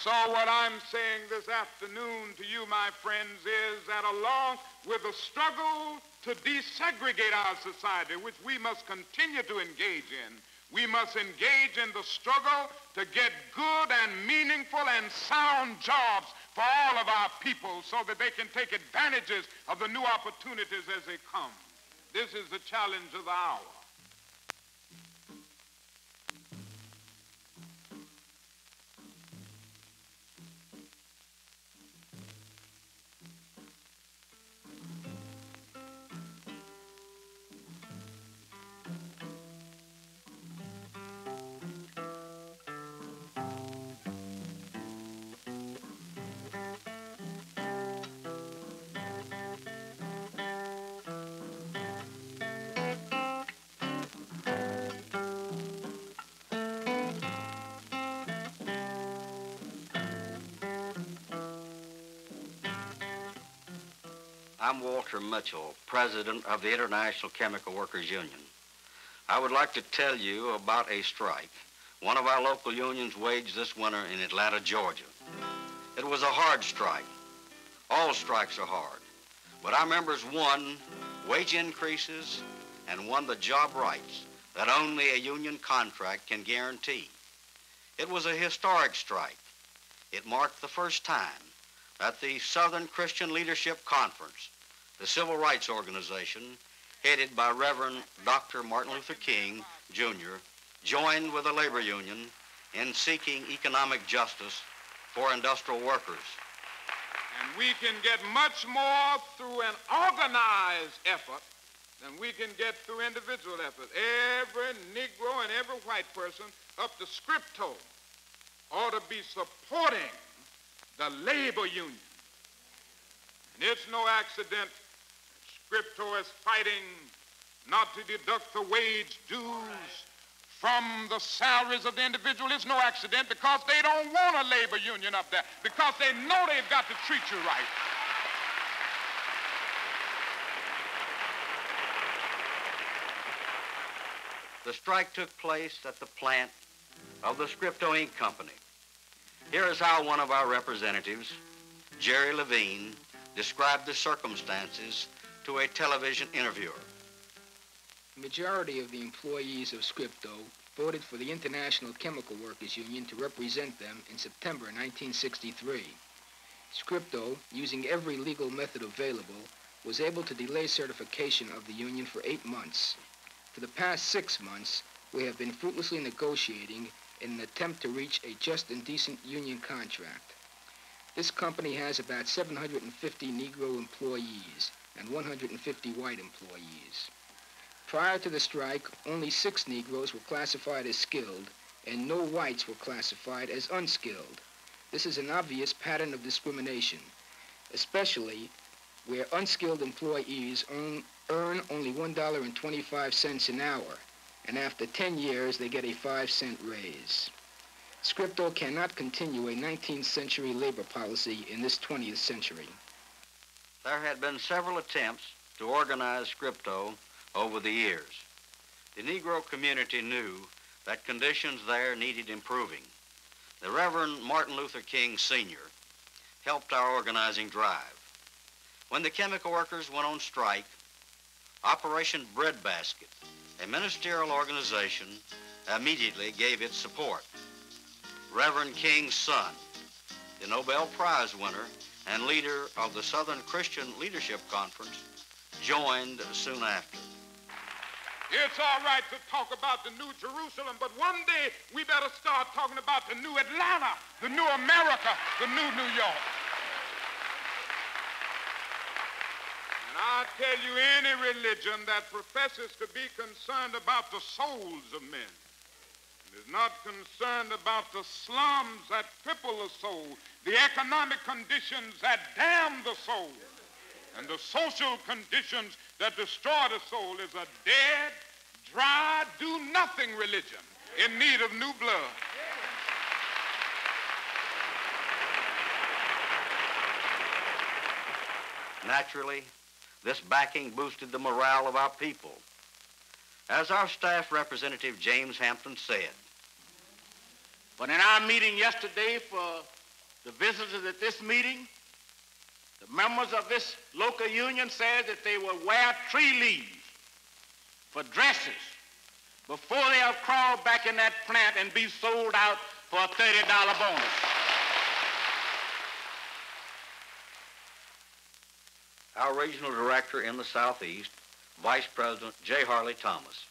so what I'm saying this afternoon to you, my friends, is that along with the struggle to desegregate our society, which we must continue to engage in, we must engage in the struggle to get good and meaningful and sound jobs for all of our people so that they can take advantages of the new opportunities as they come. This is the challenge of the hour. I'm Walter Mitchell, president of the International Chemical Workers Union. I would like to tell you about a strike one of our local unions waged this winter in Atlanta, Georgia. It was a hard strike. All strikes are hard. But our members won wage increases and won the job rights that only a union contract can guarantee. It was a historic strike. It marked the first time that the Southern Christian Leadership Conference, the civil rights organization headed by Reverend Dr. Martin Luther King, Jr., joined with the labor union in seeking economic justice for industrial workers. And we can get much more through an organized effort than we can get through individual effort. Every Negro and every white person up to Scripto ought to be supporting the labor union. And it's no accident Scripto is fighting not to deduct the wage dues from the salaries of the individual. It's no accident because they don't want a labor union up there, because they know they've got to treat you right. The strike took place at the plant of the Scripto Inc. Company. Here is how one of our representatives, Jerry Levine, described the circumstances to a television interviewer. The majority of the employees of Scripto voted for the International Chemical Workers Union to represent them in September 1963. Scripto, using every legal method available, was able to delay certification of the union for 8 months. For the past 6 months, we have been fruitlessly negotiating in an attempt to reach a just and decent union contract. This company has about 750 Negro employees and 150 white employees. Prior to the strike, only 6 Negroes were classified as skilled and no whites were classified as unskilled. This is an obvious pattern of discrimination, especially where unskilled employees earn only $1.25 an hour, and after 10 years they get a 5-cent raise. Scripto cannot continue a 19th century labor policy in this 20th century. There had been several attempts to organize Scripto over the years. The Negro community knew that conditions there needed improving. The Reverend Martin Luther King Sr. helped our organizing drive. When the chemical workers went on strike, Operation Breadbasket, a ministerial organization, immediately gave its support. Reverend King's son, the Nobel Prize winner and leader of the Southern Christian Leadership Conference, joined soon after. It's all right to talk about the New Jerusalem, but one day we better start talking about the new Atlanta, the new America, the new New York. And I tell you, any religion that professes to be concerned about the souls of men and is not concerned about the slums that cripple the soul, the economic conditions that damn the soul, and the social conditions that destroy the soul is a dead, dry, do-nothing religion in need of new blood. Naturally, this backing boosted the morale of our people. As our staff representative James Hampton said, but in our meeting yesterday for the visitors at this meeting, the members of this local union said that they will wear tree leaves for dresses before they have crawled back in that plant and be sold out for a $30 bonus. Our regional director in the Southeast, Vice President J. Harley Thomas.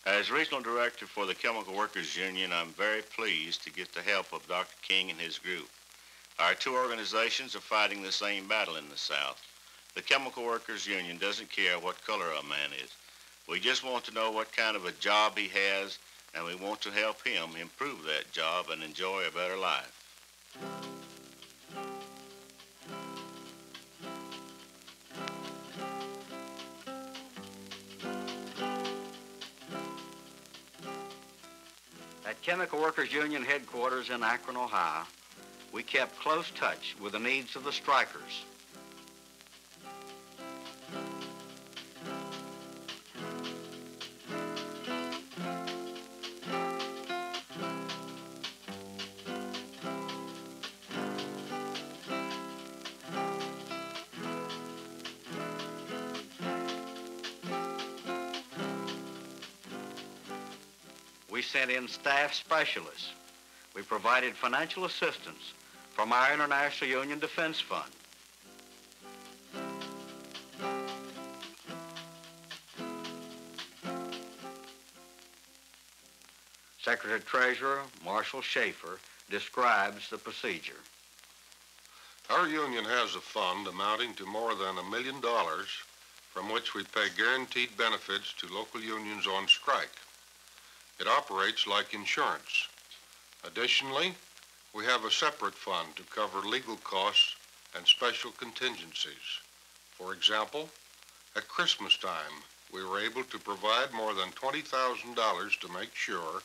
As regional director for the Chemical Workers Union, I'm very pleased to get the help of Dr. King and his group. Our two organizations are fighting the same battle in the South. The Chemical Workers Union doesn't care what color a man is. We just want to know what kind of a job he has, and we want to help him improve that job and enjoy a better life. At Chemical Workers Union headquarters in Akron, Ohio, we kept close touch with the needs of the strikers. We sent in staff specialists. We provided financial assistance from our International Union Defense Fund. Secretary-Treasurer Marshall Schaefer describes the procedure. Our union has a fund amounting to more than $1 million from which we pay guaranteed benefits to local unions on strike. It operates like insurance. Additionally, we have a separate fund to cover legal costs and special contingencies. For example, at Christmas time, we were able to provide more than $20,000 to make sure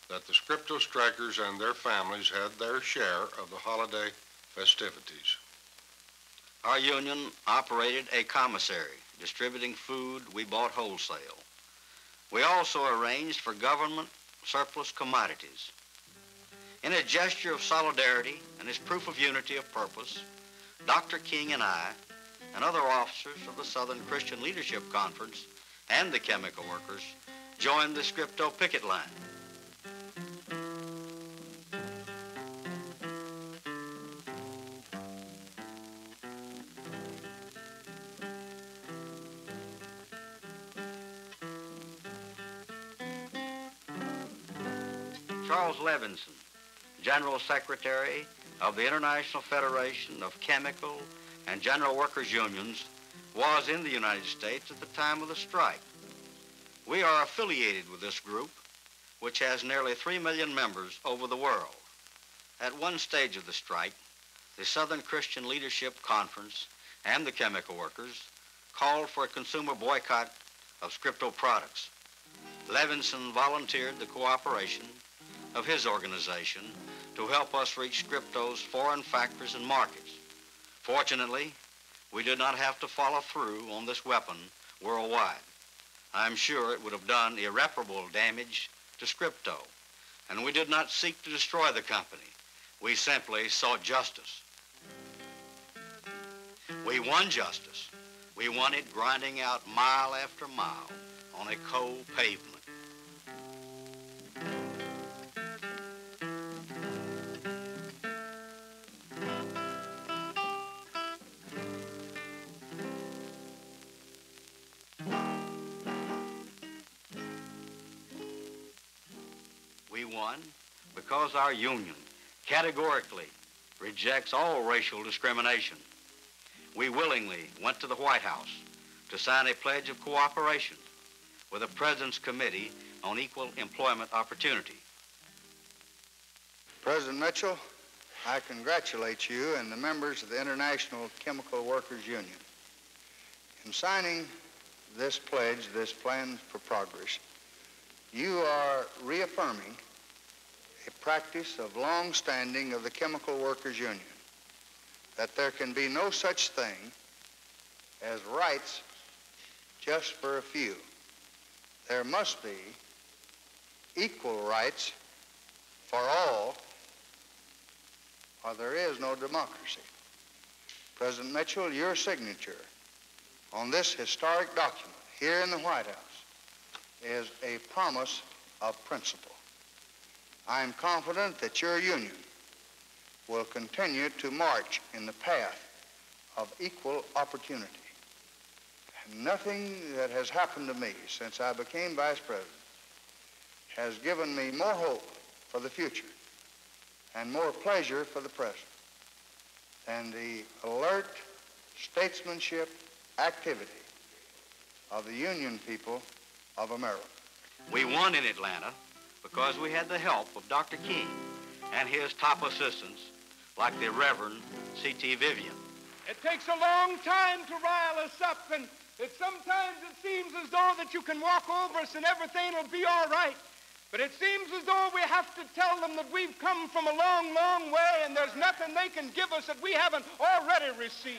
that the Scripto strikers and their families had their share of the holiday festivities. Our union operated a commissary, distributing food we bought wholesale. We also arranged for government surplus commodities. In a gesture of solidarity and as proof of unity of purpose, Dr. King and I and other officers of the Southern Christian Leadership Conference and the chemical workers joined the Scripto picket line. Charles Levinson, General Secretary of the International Federation of Chemical and General Workers Unions, was in the United States at the time of the strike. We are affiliated with this group, which has nearly 3 million members over the world. At one stage of the strike, the Southern Christian Leadership Conference and the chemical workers called for a consumer boycott of Scripto products. Levinson volunteered the cooperation of his organization to help us reach Scripto's foreign factories and markets. Fortunately, we did not have to follow through on this weapon worldwide. I'm sure it would have done irreparable damage to Scripto, and we did not seek to destroy the company. We simply sought justice. We won justice. We won it grinding out mile after mile on a cold pavement. We won because our union categorically rejects all racial discrimination. We willingly went to the White House to sign a pledge of cooperation with the President's Committee on Equal Employment Opportunity. President Mitchell, I congratulate you and the members of the International Chemical Workers Union. In signing this pledge, this plan for progress, you are reaffirming a practice of long-standing of the Chemical Workers Union, that there can be no such thing as rights just for a few. There must be equal rights for all or there is no democracy. President Mitchell, your signature on this historic document here in the White House is a promise of principle. I am confident that your union will continue to march in the path of equal opportunity. And nothing that has happened to me since I became vice president has given me more hope for the future and more pleasure for the present than the alert statesmanship activity of the Union people of America. We won in Atlanta because we had the help of Dr. King and his top assistants like the Reverend C.T. Vivian. It takes a long time to rile us up, and sometimes it seems as though that you can walk over us and everything will be all right. But it seems as though we have to tell them that we've come from a long, long way, and there's nothing they can give us that we haven't already received.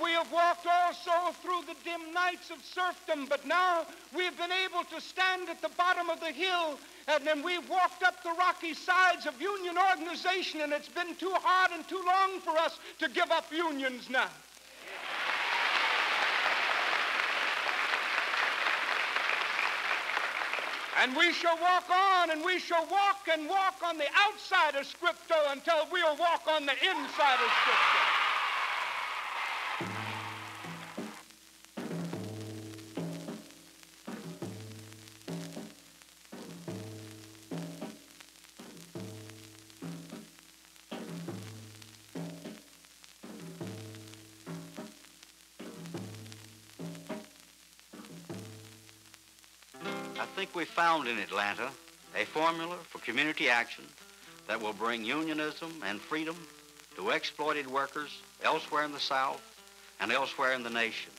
We have walked also through the dim nights of serfdom, but now we've been able to stand at the bottom of the hill, and then we've walked up the rocky sides of union organization, and it's been too hard and too long for us to give up unions now. And we shall walk on, and we shall walk and walk on the outside of Scripto until we'll walk on the inside of Scripto. I think we found in Atlanta a formula for community action that will bring unionism and freedom to exploited workers elsewhere in the South and elsewhere in the nation.